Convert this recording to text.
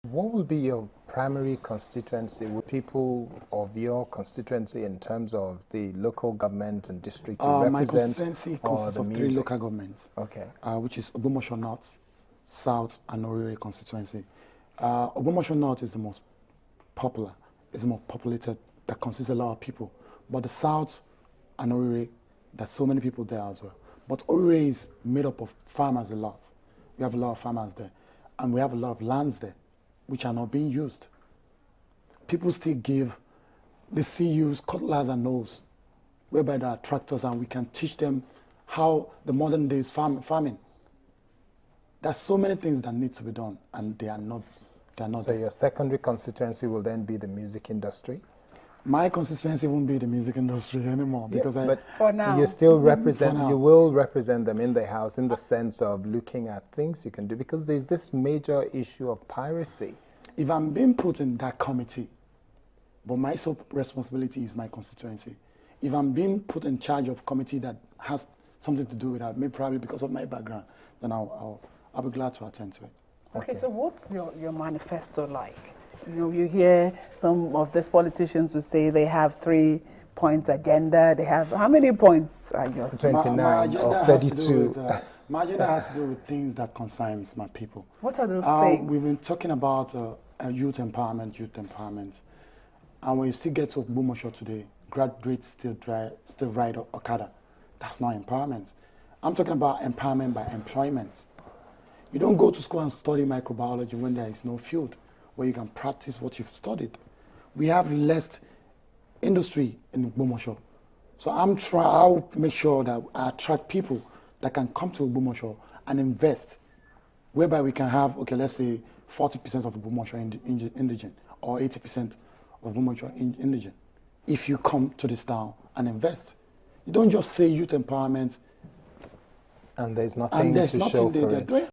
What will be your primary constituency? Will people of your constituency in terms of the local government and district you My represent constituency or consists the of three music? local governments, Okay. which is Ogbomoso North, South, and Orire constituency. Ogbomoso North is the most popular, is the most populated, that consists a lot of people. But the South and Orire, there's so many people there as well. But Orire is made up of farmers a lot. We have a lot of farmers there. And we have a lot of lands there, which are not being used. People still give the CUs cutlass and hoes, whereby there are tractors and we can teach them how the modern days farming. There's so many things that need to be done, and they are not So there. your secondary constituency will then be the music industry? My constituency won't be the music industry anymore because but for now, you still represent, now. you will represent them in the house in the sense of looking at things you can do, because there's this major issue of piracy. If I'm being put in that committee, but my sole responsibility is my constituency. If I'm being put in charge of committee that has something to do with that, maybe probably because of my background, then I'll be glad to attend to it. Okay, so what's your manifesto like? You know, you hear some of these politicians who say they have 3-point agenda. They have, how many points are yours? 29 or 32. My agenda has to do with things that concerns my people. What are those things? We've been talking about youth empowerment, and when you still get to Ogbomoso today, graduates still ride Okada. That's not empowerment. I'm talking about empowerment by employment. You don't go to school and study microbiology when there is no field where you can practice what you've studied. We have less industry in Ogbomoso. So I'll make sure that I attract people that can come to Ogbomoso and invest, whereby we can have, okay, let's say 40% of Ogbomoso indigent or 80% of Ogbomoso indigent. If you come to this town and invest, you don't just say youth empowerment and there's nothing to show for it. Doing.